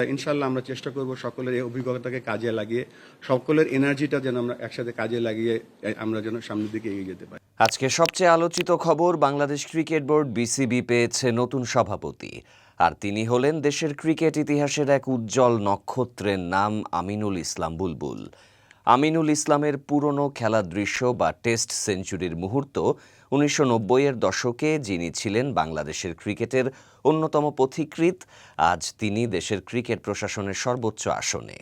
ইনশাআল্লাহ আমরা চেষ্টা করব সকলের এই অভিজ্ঞতাকে কাজে লাগিয়ে সকলের এনার্জিটা যেন আমরা একসাথে কাজে লাগিয়ে আমরা যেন সামনের দিকে এগিয়ে যেতে পারি। আজকে সবচেয়ে আলোচিত খবর, বাংলাদেশ ক্রিকেট বোর্ড বিসিবি পেয়েছে নতুন সভাপতি। আর তিনি হলেন দেশের ক্রিকেট ইতিহাসের এক উজ্জ্বল নক্ষত্রের নাম আমিনুল ইসলাম বুলবুল। আমিনুল ইসলামের পুরনো খেলার দৃশ্য বা টেস্ট সেঞ্চুরির মুহূর্ত ১৯৯০-এর দশকে যিনি ছিলেন বাংলাদেশের ক্রিকেটের অন্যতম পথিকৃৎ, আজ তিনি দেশের ক্রিকেট প্রশাসনের সর্বোচ্চ আসনে।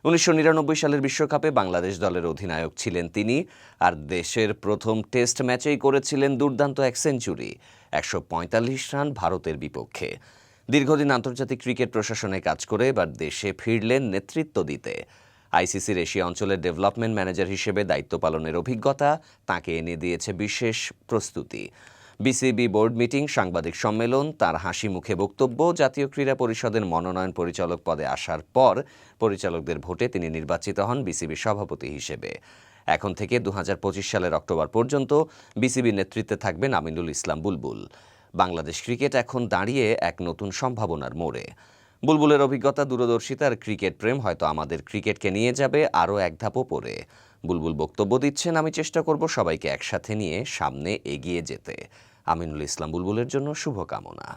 ১৯৯৯ সালের বিশ্বকাপে বাংলাদেশ দলের অধিনায়ক ছিলেন তিনি, আর দেশের প্রথম টেস্ট ম্যাচেই করেছিলেন দুর্দান্ত এক সেঞ্চুরি, ১৪৫ রান ভারতের বিপক্ষে। দীর্ঘদিন আন্তর্জাতিক ক্রিকেট প্রশাসনে কাজ করে এবার দেশে ফিরলেন নেতৃত্ব দিতে। আইসিসির এশিয়া অঞ্চলের ডেভেলপমেন্ট ম্যানেজার হিসেবে দায়িত্ব পালনের অভিজ্ঞতা তাঁকে এনে দিয়েছে বিশেষ প্রস্তুতি। বিসিবি বোর্ড মিটিং, সাংবাদিক সম্মেলন, তার হাসি মুখে বক্তব্য, জাতীয় ক্রীড়া পরিষদের মনোনয়ন পরিচালক পদে আসার পর পরিচালকদের ভোটে তিনি নির্বাচিত হন বিসিবির সভাপতি হিসেবে। এখন থেকে ২০২৫ সালের অক্টোবর পর্যন্ত বিসিবির নেতৃত্বে থাকবেন আমিনুল ইসলাম বুলবুল। বাংলাদেশ ক্রিকেট এখন দাঁড়িয়ে এক নতুন সম্ভাবনার মোড়ে। বুলবুলের অভিজ্ঞতা, দূরদর্শিতা আর ক্রিকেট প্রেম হয়তো আমাদের ক্রিকেটকে নিয়ে যাবে আরও এক ধাপ ওপরে। বুলবুল বক্তব্য দিচ্ছেন, আমি চেষ্টা করব সবাইকে একসাথে নিয়ে সামনে এগিয়ে যেতে। আমিনুল ইসলাম বুলবুলের জন্য শুভকামনা।